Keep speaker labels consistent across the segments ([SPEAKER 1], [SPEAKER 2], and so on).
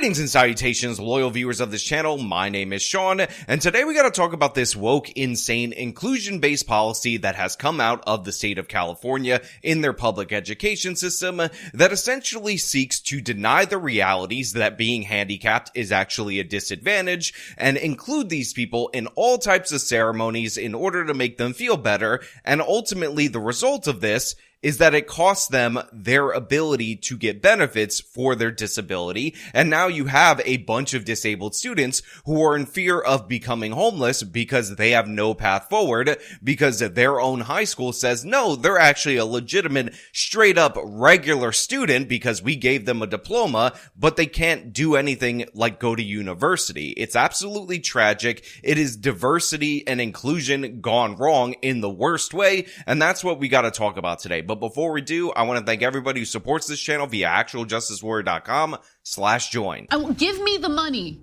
[SPEAKER 1] Greetings and salutations, loyal viewers of this channel. My name is Sean, and today we gotta talk about this woke, insane, inclusion-based policy that has come out of the state of California in their public education system that essentially seeks to deny the realities that being handicapped is actually a disadvantage and include these people in all types of ceremonies in order to make them feel better, and ultimately the result of this is that it costs them their ability to get benefits for their disability, and now you have a bunch of disabled students who are in fear of becoming homeless because they have no path forward, because their own high school says, no, they're actually a legitimate, straight-up, regular student because we gave them a diploma, but they can't do anything like go to university. It's absolutely tragic. It is diversity and inclusion gone wrong in the worst way, and that's what we gotta talk about today. But before we do, I want to thank everybody who supports this channel via actualjusticewarrior.com/join.
[SPEAKER 2] Give me the money.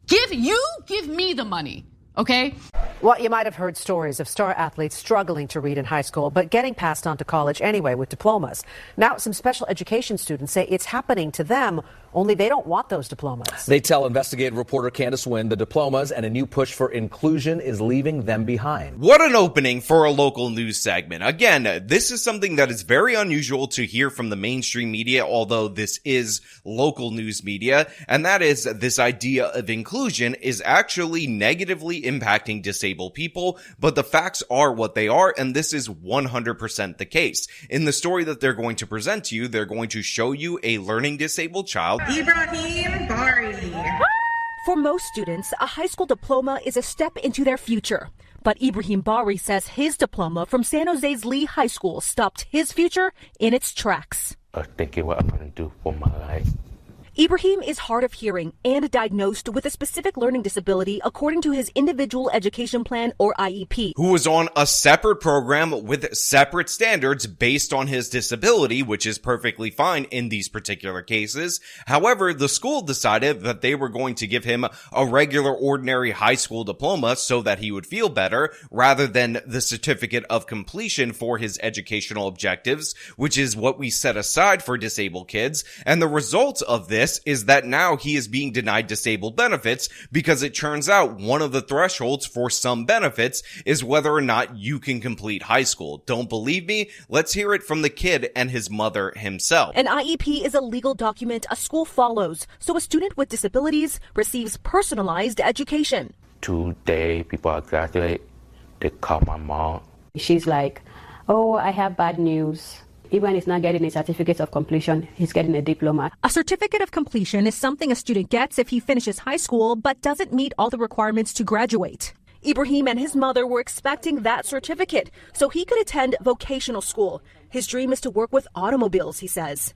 [SPEAKER 2] Give me the money. Okay?
[SPEAKER 3] Well, you might have heard stories of star athletes struggling to read in high school, but getting passed on to college anyway with diplomas. Now, some special education students say it's happening to them, only they don't want those diplomas.
[SPEAKER 4] They tell investigative reporter Candace Wynn the diplomas and a new push for inclusion is leaving them behind.
[SPEAKER 1] What an opening for a local news segment. Again, this is something that is very unusual to hear from the mainstream media, although this is local news media, and that is this idea of inclusion is actually negatively impacting disabled people, but the facts are what they are, and this is 100% the case. In the story that they're going to present to you, they're going to show you a learning disabled child,
[SPEAKER 5] Ibrahim Bari.
[SPEAKER 6] For most students, a high school diploma is a step into their future. But Ibrahim Bari says his diploma from San Jose's Lee High School stopped his future in its tracks.
[SPEAKER 7] Thinking what I'm going to do for my life.
[SPEAKER 6] Ibrahim is hard of hearing and diagnosed with a specific learning disability according to his Individual Education Plan, or IEP.
[SPEAKER 1] Who was on a separate program with separate standards based on his disability, which is perfectly fine in these particular cases. However, the school decided that they were going to give him a regular ordinary high school diploma so that he would feel better, rather than the certificate of completion for his educational objectives, which is what we set aside for disabled kids. And the result of this is that now he is being denied disabled benefits because it turns out one of the thresholds for some benefits is whether or not you can complete high school. Don't believe me? Let's hear it from the kid and his mother himself.
[SPEAKER 6] An IEP is a legal document a school follows, so a student with disabilities receives personalized education.
[SPEAKER 7] Today, people are graduate. They call my mom.
[SPEAKER 8] She's like, oh, I have bad news. Even he's not getting a certificate of completion, he's getting a diploma.
[SPEAKER 6] A certificate of completion is something a student gets if he finishes high school but doesn't meet all the requirements to graduate. Ibrahim and his mother were expecting that certificate so he could attend vocational school. His dream is to work with automobiles, he says.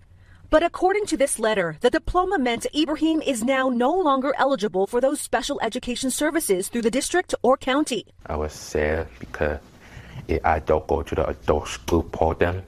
[SPEAKER 6] But according to this letter, the diploma meant Ibrahim is now no longer eligible for those special education services through the district or county.
[SPEAKER 7] I was sad because if I don't go to the adult school program,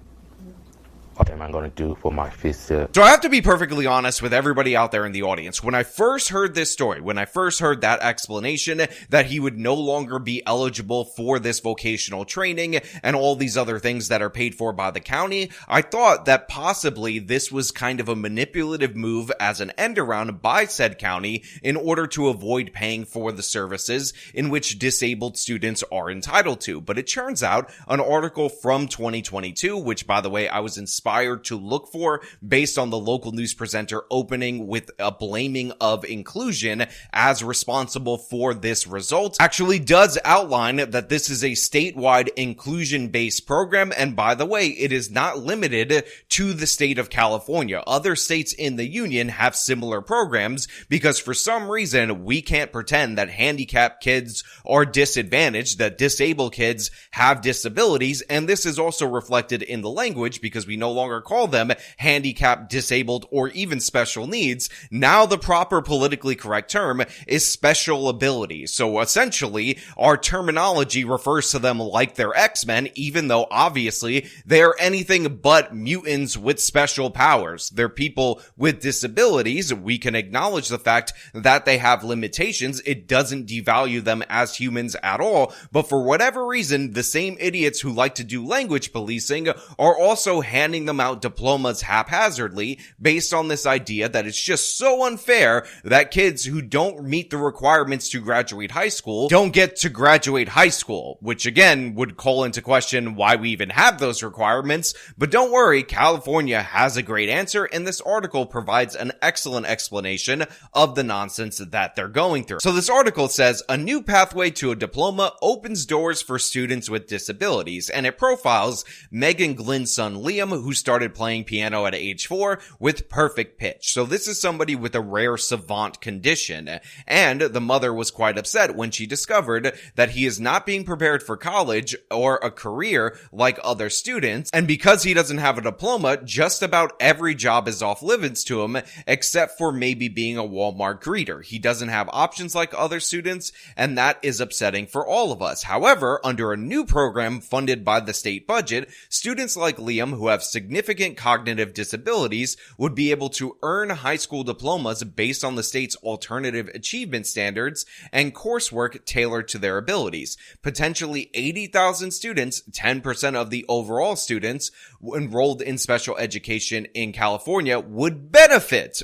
[SPEAKER 7] what am I going to do for my future?
[SPEAKER 1] So I have to be perfectly honest with everybody out there in the audience. When I first heard this story, when I first heard that explanation that he would no longer be eligible for this vocational training and all these other things that are paid for by the county, I thought that possibly this was kind of a manipulative move as an end around by said county in order to avoid paying for the services in which disabled students are entitled to. But it turns out an article from 2022, which by the way, I was inspired to look for based on the local news presenter opening with a blaming of inclusion as responsible for this result, actually does outline that this is a statewide inclusion-based program. And by the way, it is not limited to the state of California. Other states in the union have similar programs because for some reason we can't pretend that handicapped kids are disadvantaged, that disabled kids have disabilities. And this is also reflected in the language because we no longer call them handicapped, disabled, or even special needs. Now the proper politically correct term is special ability. So essentially, our terminology refers to them like they're X-Men, even though obviously they are anything but mutants with special powers. They're people with disabilities. We can acknowledge the fact that they have limitations. It doesn't devalue them as humans at all. But for whatever reason, the same idiots who like to do language policing are also handing handing them out diplomas haphazardly based on this idea that it's just so unfair that kids who don't meet the requirements to graduate high school don't get to graduate high school, which again would call into question why we even have those requirements. But don't worry, California has a great answer, and this article provides an excellent explanation of the nonsense that they're going through. So this article says, a new pathway to a diploma opens doors for students with disabilities, and it profiles Megan Glenn's son Liam, who started playing piano at age 4 with perfect pitch. So this is somebody with a rare savant condition, and the mother was quite upset when she discovered that he is not being prepared for college or a career like other students, and because he doesn't have a diploma, just about every job is off limits to him except for maybe being a Walmart greeter. He doesn't have options like other students, and that is upsetting for all of us. However, under a new program funded by the state budget, students like Liam who have significant cognitive disabilities would be able to earn high school diplomas based on the state's alternative achievement standards and coursework tailored to their abilities. Potentially 80,000 students, 10% of the overall students enrolled in special education in California, would benefit,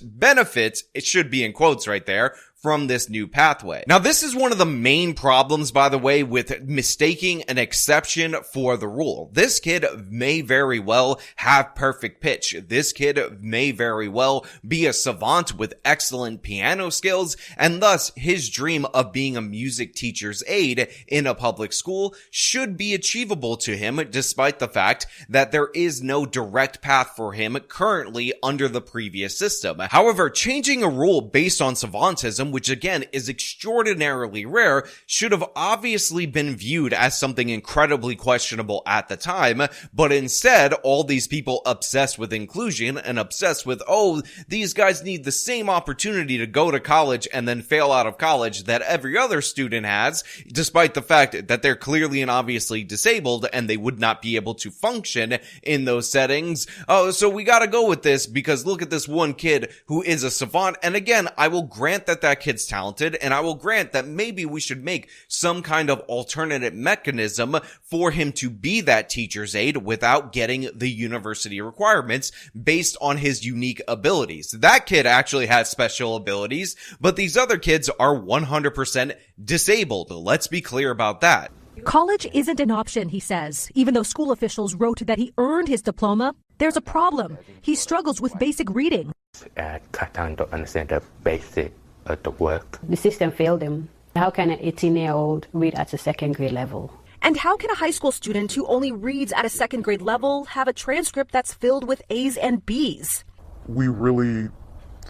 [SPEAKER 1] it should be in quotes right there, from this new pathway. Now, this is one of the main problems, by the way, with mistaking an exception for the rule. This kid may very well have perfect pitch. This kid may very well be a savant with excellent piano skills, and thus his dream of being a music teacher's aide in a public school should be achievable to him, despite the fact that there is no direct path for him currently under the previous system. However, changing a rule based on savantism, which again is extraordinarily rare, should have obviously been viewed as something incredibly questionable at the time, but instead all these people obsessed with inclusion and obsessed with, oh, these guys need the same opportunity to go to college and then fail out of college that every other student has, despite the fact that they're clearly and obviously disabled and they would not be able to function in those settings. Oh, so we gotta go with this because look at this one kid who is a savant. And again, I will grant that kid's talented, and I will grant that maybe we should make some kind of alternate mechanism for him to be that teacher's aide without getting the university requirements based on his unique abilities. That kid actually has special abilities, but these other kids are 100% disabled. Let's be clear about that.
[SPEAKER 6] College isn't an option, he says. Even though school officials wrote that he earned his diploma, there's a problem. He struggles with basic reading.
[SPEAKER 7] I don't understand the basic of the work.
[SPEAKER 8] The system failed him. How can an 18-year-old read at a second grade level?
[SPEAKER 6] And how can a high school student who only reads at a second grade level have a transcript that's filled with A's and B's?
[SPEAKER 9] We really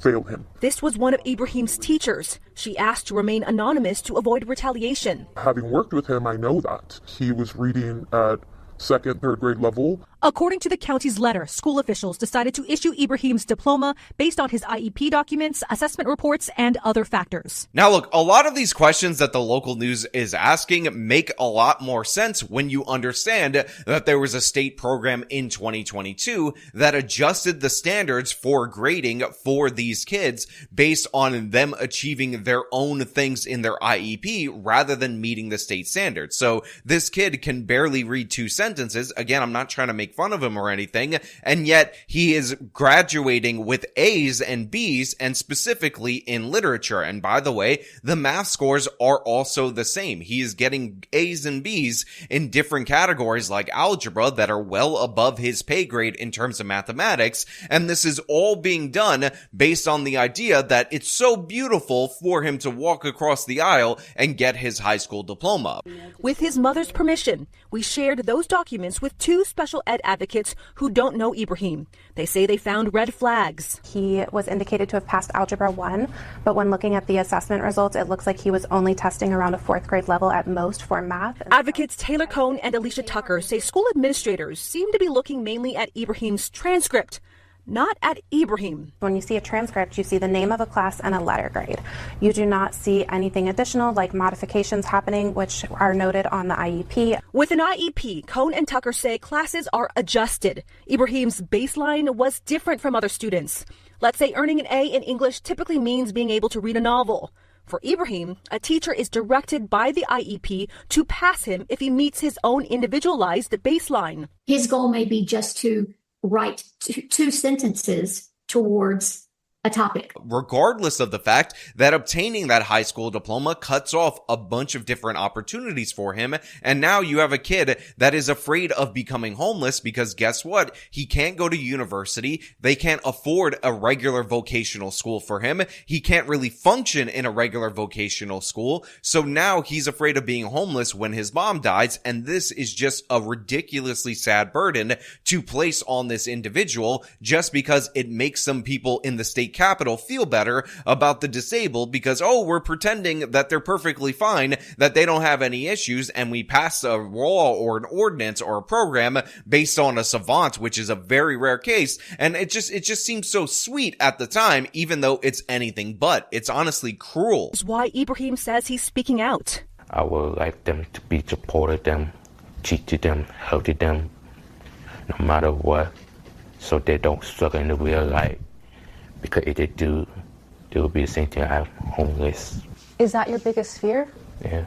[SPEAKER 9] failed him.
[SPEAKER 6] This was one of Ibrahim's teachers. She asked to remain anonymous to avoid retaliation.
[SPEAKER 9] Having worked with him, I know that. He was reading at second, third grade level.
[SPEAKER 6] According to the county's letter, school officials decided to issue Ibrahim's diploma based on his IEP documents, assessment reports, and other factors.
[SPEAKER 1] Now look, a lot of these questions that the local news is asking make a lot more sense when you understand that there was a state program in 2022 that adjusted the standards for grading for these kids based on them achieving their own things in their IEP rather than meeting the state standards. So this kid can barely read 2 sentences. Again, I'm not trying to make fun of him or anything, and yet he is graduating with A's and B's, and specifically in literature. And by the way, the math scores are also the same. He is getting A's and B's in different categories like algebra that are well above his pay grade in terms of mathematics, and this is all being done based on the idea that it's so beautiful for him to walk across the aisle and get his high school diploma.
[SPEAKER 6] With his mother's permission, we shared those documents with 2 special ed advocates who don't know Ibrahim. They say they found red flags.
[SPEAKER 10] He was indicated to have passed Algebra 1, but when looking at the assessment results, it looks like he was only testing around a 4th grade level at most for math.
[SPEAKER 6] Advocates Taylor Cohn and Alicia Tucker say school administrators seem to be looking mainly at Ibrahim's transcript, not at Ibrahim.
[SPEAKER 10] When you see a transcript, you see the name of a class and a letter grade. You do not see anything additional like modifications happening, which are noted on the IEP.
[SPEAKER 6] With an IEP, Cohn and Tucker say classes are adjusted. Ibrahim's baseline was different from other students. Let's say earning an A in English typically means being able to read a novel. For Ibrahim, a teacher is directed by the IEP to pass him if he meets his own individualized baseline.
[SPEAKER 11] His goal may be just to write two sentences towards a topic.
[SPEAKER 1] Regardless of the fact that obtaining that high school diploma cuts off a bunch of different opportunities for him. And now you have a kid that is afraid of becoming homeless because guess what? He can't go to university. They can't afford a regular vocational school for him. He can't really function in a regular vocational school. So now he's afraid of being homeless when his mom dies. And this is just a ridiculously sad burden to place on this individual just because it makes some people in the state capital feel better about the disabled because, oh, we're pretending that they're perfectly fine, that they don't have any issues, and we pass a law or an ordinance or a program based on a savant, which is a very rare case. And it just seems so sweet at the time, even though it's anything but. It's honestly cruel.
[SPEAKER 6] That's why Ibrahim says he's speaking out.
[SPEAKER 7] I would like them to be supported them, treated them, helped them, no matter what, so they don't struggle in the real life. Because if they do, they will be the same thing. I'm homeless.
[SPEAKER 10] Is that your biggest fear?
[SPEAKER 7] Yeah.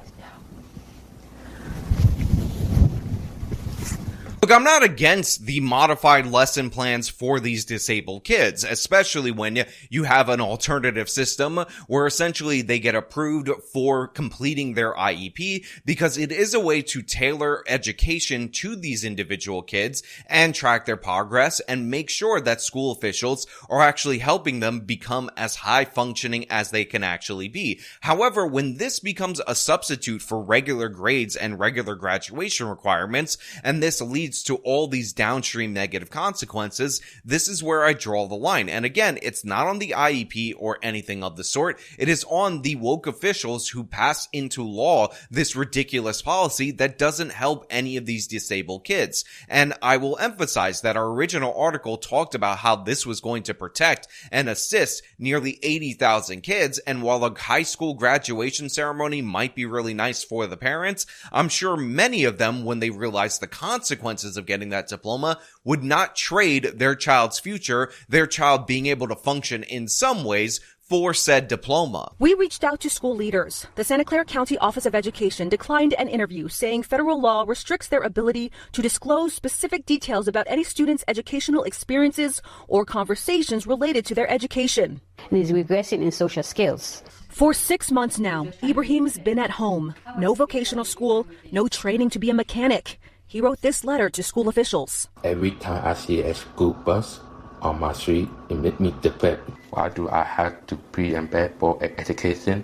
[SPEAKER 1] Look, I'm not against the modified lesson plans for these disabled kids, especially when you have an alternative system where essentially they get approved for completing their IEP because it is a way to tailor education to these individual kids and track their progress and make sure that school officials are actually helping them become as high functioning as they can actually be. However, when this becomes a substitute for regular grades and regular graduation requirements, and this leads to all these downstream negative consequences, this is where I draw the line. And again, it's not on the IEP or anything of the sort. It is on the woke officials who pass into law this ridiculous policy that doesn't help any of these disabled kids. And I will emphasize that our original article talked about how this was going to protect and assist nearly 80,000 kids. And while a high school graduation ceremony might be really nice for the parents, I'm sure many of them, when they realize the consequences of getting that diploma, would not trade their child's future, their child being able to function in some ways, for said diploma.
[SPEAKER 6] We reached out to school leaders. The Santa Clara County Office of Education declined an interview, saying federal law restricts their ability to disclose specific details about any student's educational experiences or conversations related to their education.
[SPEAKER 8] And he's regressing in social skills.
[SPEAKER 6] For 6 months now, Ibrahim's been at home. No vocational school, no training to be a mechanic. He wrote this letter to school officials.
[SPEAKER 7] Every time I see a school bus on my street, it makes me depressed. Why do I have to pre and beg for education?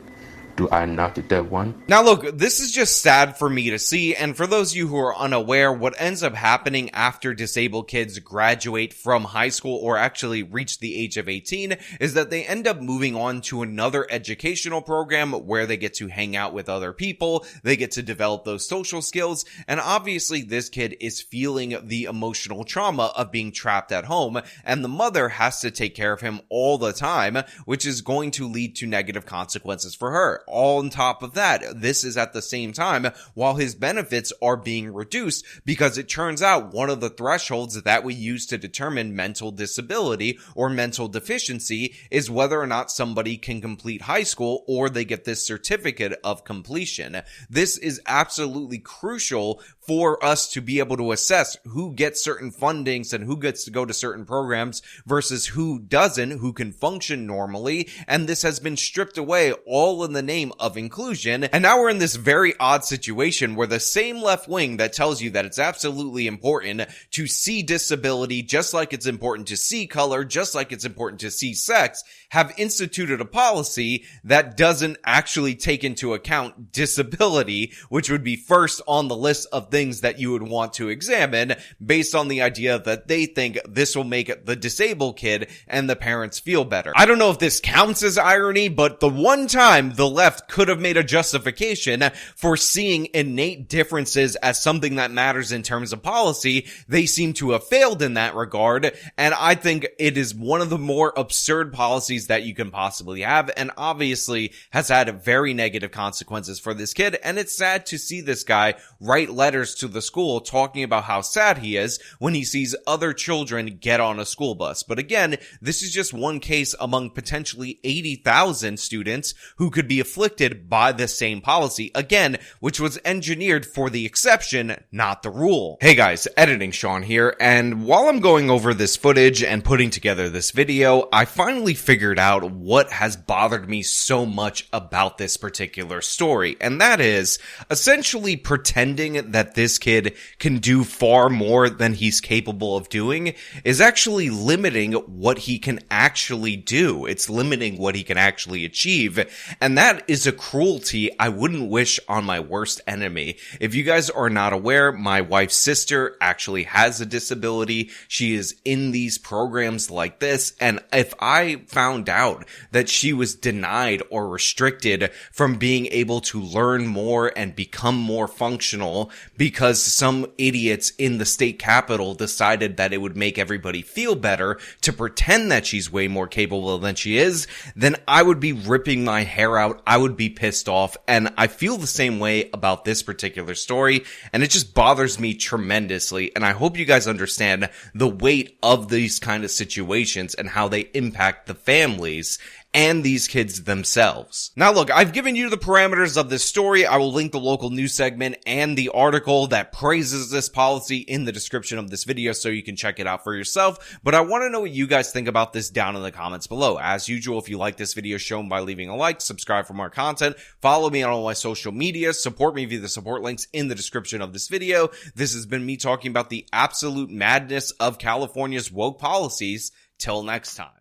[SPEAKER 7] Do I not deserve one?
[SPEAKER 1] Now look, this is just sad for me to see, and for those of you who are unaware, what ends up happening after disabled kids graduate from high school or actually reach the age of 18 is that they end up moving on to another educational program where they get to hang out with other people, they get to develop those social skills, and obviously this kid is feeling the emotional trauma of being trapped at home, and the mother has to take care of him all the time, which is going to lead to negative consequences for her. All on top of that, this is at the same time while his benefits are being reduced because it turns out one of the thresholds that we use to determine mental disability or mental deficiency is whether or not somebody can complete high school or they get this certificate of completion. This is absolutely crucial for us to be able to assess who gets certain fundings and who gets to go to certain programs versus who doesn't, who can function normally. And this has been stripped away all in the name of inclusion. And now we're in this very odd situation where the same left wing that tells you that it's absolutely important to see disability, just like it's important to see color, just like it's important to see sex, have instituted a policy that doesn't actually take into account disability, which would be first on the list of things that you would want to examine based on the idea that they think this will make the disabled kid and the parents feel better. I don't know if this counts as irony, but the one time the left could have made a justification for seeing innate differences as something that matters in terms of policy, they seem to have failed in that regard, and I think it is one of the more absurd policies that you can possibly have, and obviously has had very negative consequences for this kid, and it's sad to see this guy write letters to the school talking about how sad he is when he sees other children get on a school bus. But again, this is just one case among potentially 80,000 students who could be afflicted by the same policy, again, which was engineered for the exception, not the rule. Hey guys, editing Sean here, and while I'm going over this footage and putting together this video, I finally figured out what has bothered me so much about this particular story, and that is essentially pretending that this kid can do far more than he's capable of doing is actually limiting what he can actually do. It's limiting what he can actually achieve, and that is a cruelty I wouldn't wish on my worst enemy. If you guys are not aware, my wife's sister actually has a disability. She is in these programs like this, and if I found out that she was denied or restricted from being able to learn more and become more functional because some idiots in the state capitol decided that it would make everybody feel better to pretend that she's way more capable than she is, then I would be ripping my hair out. I would be pissed off, and I feel the same way about this particular story, and it just bothers me tremendously, and I hope you guys understand the weight of these kind of situations and how they impact the families and these kids themselves. Now look, I've given you the parameters of this story. I will link the local news segment and the article that praises this policy in the description of this video so you can check it out for yourself. But I want to know what you guys think about this down in the comments below. As usual, if you like this video, show them by leaving a like, subscribe for more content, follow me on all my social media, support me via the support links in the description of this video. This has been me talking about the absolute madness of California's woke policies. Till next time.